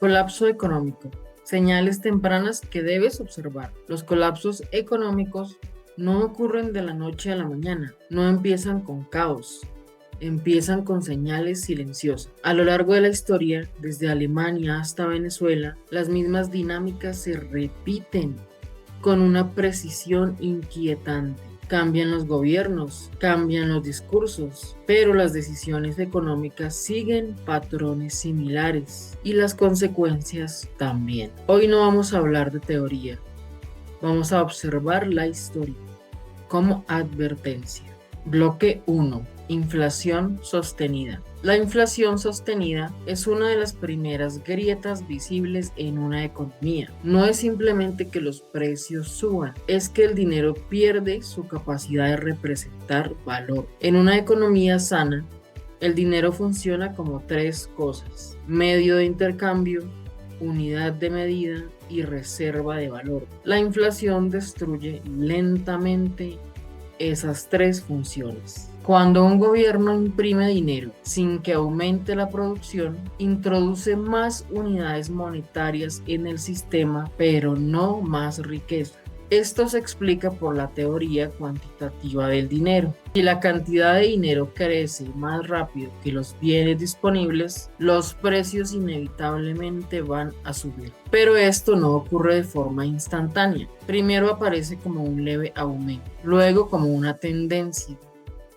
Colapso económico. Señales tempranas que debes observar. Los colapsos económicos no ocurren de la noche a la mañana, no empiezan con caos, empiezan con señales silenciosas. A lo largo de la historia, desde Alemania hasta Venezuela, las mismas dinámicas se repiten con una precisión inquietante. Cambian los gobiernos, cambian los discursos, pero las decisiones económicas siguen patrones similares y las consecuencias también. Hoy no vamos a hablar de teoría, vamos a observar la historia como advertencia. Bloque 1. Inflación sostenida. La inflación sostenida es una de las primeras grietas visibles en una economía. No es simplemente que los precios suban, es que el dinero pierde su capacidad de representar valor. En una economía sana, el dinero funciona como tres cosas: medio de intercambio, unidad de medida y reserva de valor. La inflación destruye lentamente esas tres funciones. Cuando un gobierno imprime dinero sin que aumente la producción, introduce más unidades monetarias en el sistema, pero no más riqueza. Esto se explica por la teoría cuantitativa del dinero. Si la cantidad de dinero crece más rápido que los bienes disponibles, los precios inevitablemente van a subir. Pero esto no ocurre de forma instantánea. Primero aparece como un leve aumento, luego como una tendencia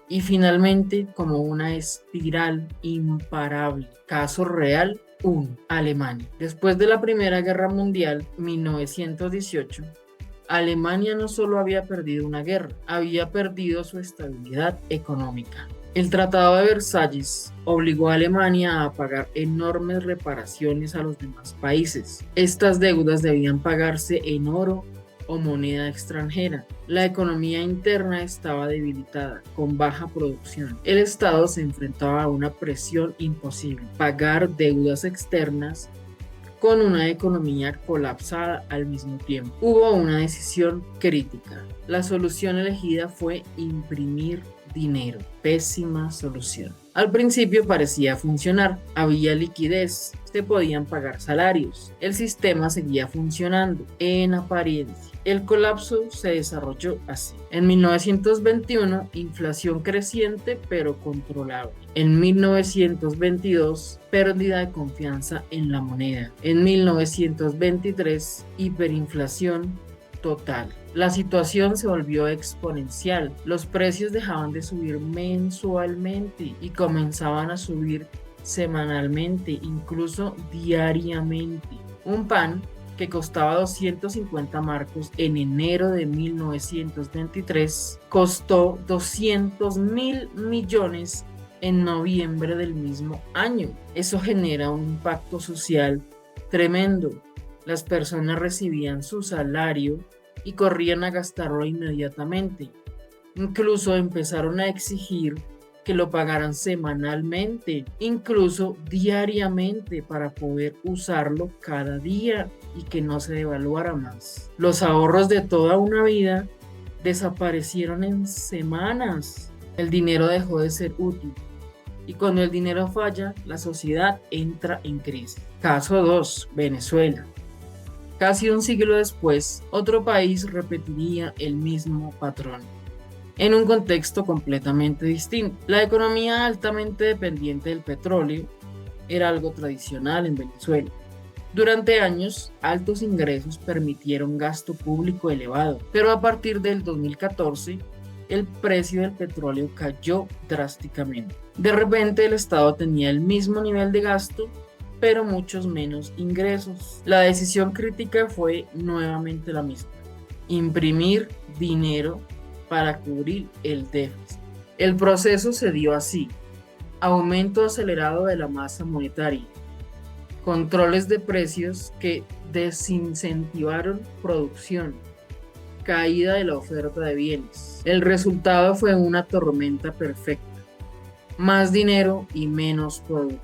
y finalmente como una espiral imparable. Caso real 1. Alemania. Después de la Primera Guerra Mundial, 1918, Alemania no solo había perdido una guerra, había perdido su estabilidad económica. El Tratado de Versalles obligó a Alemania a pagar enormes reparaciones a los demás países. Estas deudas debían pagarse en oro o moneda extranjera. La economía interna estaba debilitada, con baja producción. El Estado se enfrentaba a una presión imposible: pagar deudas externas con una economía colapsada al mismo tiempo. Hubo una decisión crítica. La solución elegida fue imprimir dinero. Pésima solución. Al principio parecía funcionar, había liquidez, se podían pagar salarios, el sistema seguía funcionando en apariencia. El colapso se desarrolló así. En 1921, inflación creciente pero controlable. En 1922, pérdida de confianza en la moneda. En 1923, hiperinflación total. La situación se volvió exponencial. Los precios dejaban de subir mensualmente y comenzaban a subir semanalmente, incluso diariamente. Un pan que costaba 250 marcos en enero de 1923 costó 200.000 millones en noviembre del mismo año. Eso genera un impacto social tremendo. Las personas recibían su salario y corrían a gastarlo inmediatamente. Incluso empezaron a exigir que lo pagaran semanalmente, incluso diariamente, para poder usarlo cada día y que no se devaluara más. Los ahorros de toda una vida desaparecieron en semanas. El dinero dejó de ser útil. Y cuando el dinero falla, la sociedad entra en crisis. Caso 2. Venezuela. Casi un siglo después, otro país repetiría el mismo patrón, en un contexto completamente distinto. La economía altamente dependiente del petróleo era algo tradicional en Venezuela. Durante años, altos ingresos permitieron gasto público elevado, pero a partir del 2014, el precio del petróleo cayó drásticamente. De repente, el Estado tenía el mismo nivel de gasto, pero muchos menos ingresos. La decisión crítica fue nuevamente la misma: imprimir dinero para cubrir el déficit. El proceso se dio así: aumento acelerado de la masa monetaria, controles de precios que desincentivaron producción, caída de la oferta de bienes. El resultado fue una tormenta perfecta: más dinero y menos productos.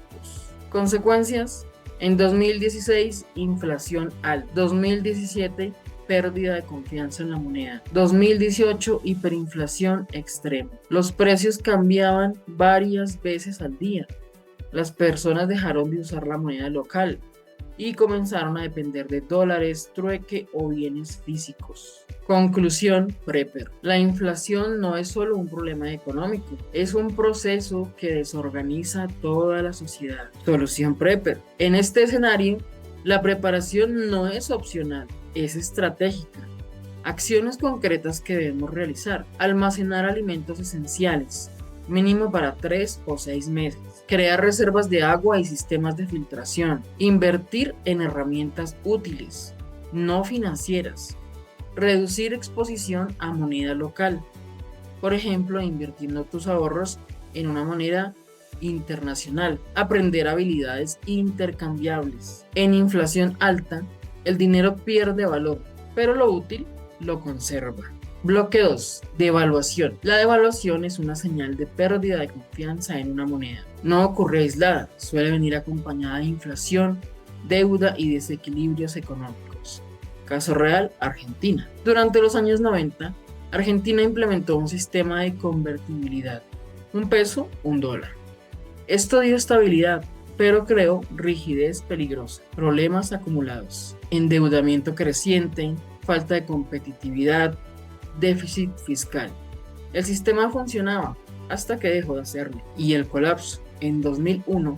Consecuencias: en 2016, inflación alta. 2017, pérdida de confianza en la moneda. 2018, hiperinflación extrema. Los precios cambiaban varias veces al día. Las personas dejaron de usar la moneda local. y comenzaron a depender de dólares, trueque o bienes físicos. Conclusión, Prepper. La inflación no es solo un problema económico, es un proceso que desorganiza toda la sociedad. Solución, Prepper. En este escenario, la preparación no es opcional, es estratégica. Acciones concretas que debemos realizar: almacenar alimentos esenciales, mínimo para 3 o 6 meses. Crear reservas de agua y sistemas de filtración. Invertir en herramientas útiles, no financieras. Reducir exposición a moneda local. Por ejemplo, invirtiendo tus ahorros en una moneda internacional. Aprender habilidades intercambiables. En inflación alta, el dinero pierde valor, pero lo útil lo conserva. Bloque 2. Devaluación. La devaluación es una señal de pérdida de confianza en una moneda. No ocurre aislada, suele venir acompañada de inflación, deuda y desequilibrios económicos. Caso real, Argentina. Durante los años 90, Argentina implementó un sistema de convertibilidad. Un peso, un dólar. Esto dio estabilidad, pero creó rigidez peligrosa, problemas acumulados, endeudamiento creciente, falta de competitividad, déficit fiscal. El sistema funcionaba hasta que dejó de hacerlo, y el colapso. En 2001,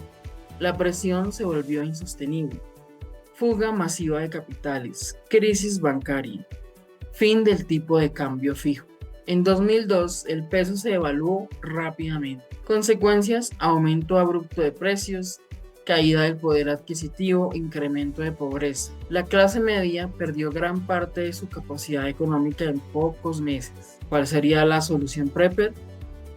la presión se volvió insostenible. Fuga masiva de capitales, crisis bancaria, fin del tipo de cambio fijo. En 2002, el peso se devaluó rápidamente. Consecuencias: aumento abrupto de precios, caída del poder adquisitivo, incremento de pobreza. La clase media perdió gran parte de su capacidad económica en pocos meses. ¿Cuál sería la solución, Prepper?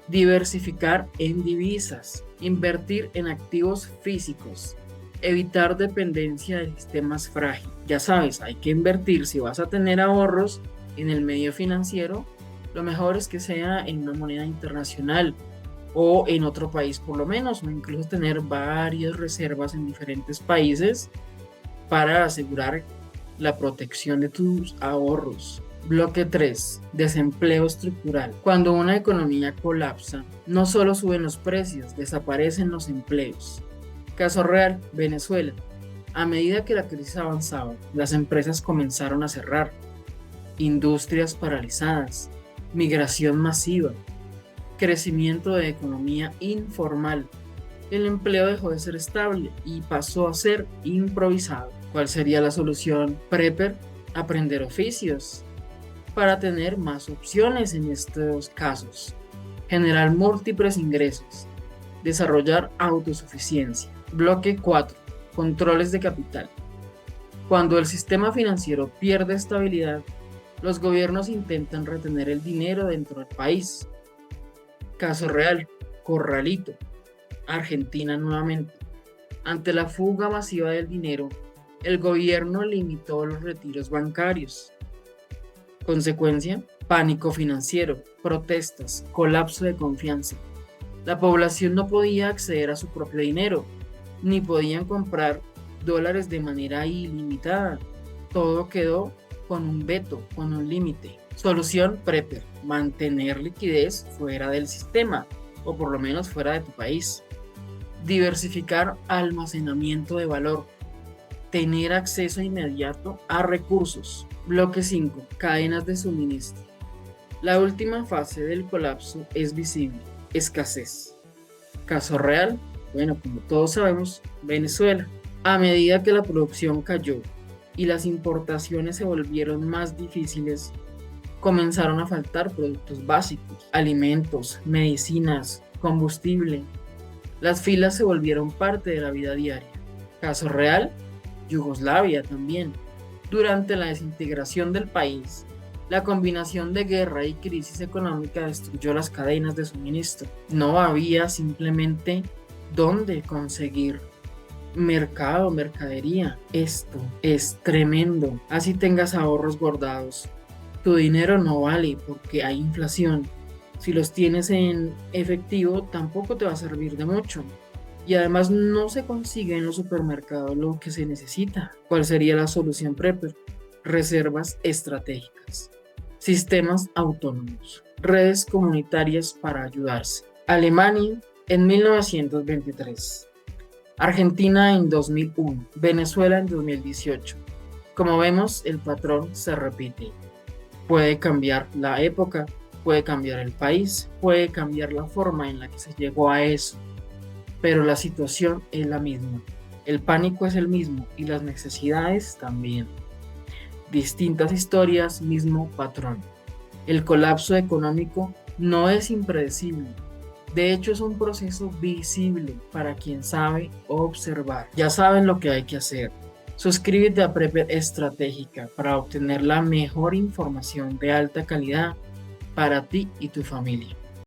Diversificar en divisas, invertir en activos físicos, evitar dependencia de sistemas frágiles. Ya sabes, hay que invertir. Si vas a tener ahorros en el medio financiero, lo mejor es que sea en una moneda internacional o en otro país por lo menos, o incluso tener varias reservas en diferentes países para asegurar la protección de tus ahorros. Bloque 3. Desempleo estructural. Cuando una economía colapsa, no solo suben los precios, desaparecen los empleos. Caso real, Venezuela. A medida que la crisis avanzaba, las empresas comenzaron a cerrar, industrias paralizadas, migración masiva, crecimiento de economía informal. El empleo dejó de ser estable y pasó a ser improvisado. ¿Cuál sería la solución, Prepper? Aprender oficios para tener más opciones en estos casos. Generar múltiples ingresos. Desarrollar autosuficiencia. Bloque 4. Controles de capital. Cuando el sistema financiero pierde estabilidad, los gobiernos intentan retener el dinero dentro del país. Caso real, Corralito, Argentina nuevamente. Ante la fuga masiva del dinero, el gobierno limitó los retiros bancarios. Consecuencia: pánico financiero, protestas, colapso de confianza. La población no podía acceder a su propio dinero, ni podían comprar dólares de manera ilimitada. Todo quedó con un veto, con un límite. Solución, Prepper: mantener liquidez fuera del sistema, o por lo menos fuera de tu país. Diversificar almacenamiento de valor. Tener acceso inmediato a recursos. Bloque 5. Cadenas de suministro. La última fase del colapso es visible: escasez. Caso real, bueno, como todos sabemos, Venezuela. A medida que la producción cayó y las importaciones se volvieron más difíciles, comenzaron a faltar productos básicos, alimentos, medicinas, combustible. Las filas se volvieron parte de la vida diaria. Caso real, Yugoslavia también. Durante la desintegración del país, la combinación de guerra y crisis económica destruyó las cadenas de suministro. No había simplemente dónde conseguir mercadería. Esto es tremendo. Así tengas ahorros guardados, tu dinero no vale porque hay inflación. Si los tienes en efectivo, tampoco te va a servir de mucho. Y además no se consigue en los supermercados lo que se necesita. ¿Cuál sería la solución, Prepper? Reservas estratégicas, sistemas autónomos, redes comunitarias para ayudarse. Alemania en 1923. Argentina en 2001, Venezuela en 2018. Como vemos, el patrón se repite. Puede cambiar la época, puede cambiar el país, puede cambiar la forma en la que se llegó a eso, pero la situación es la misma. El pánico es el mismo y las necesidades también. Distintas historias, mismo patrón. El colapso económico no es impredecible. De hecho, es un proceso visible para quien sabe observar. Ya saben lo que hay que hacer. Suscríbete a Prepper Estratégica para obtener la mejor información de alta calidad para ti y tu familia.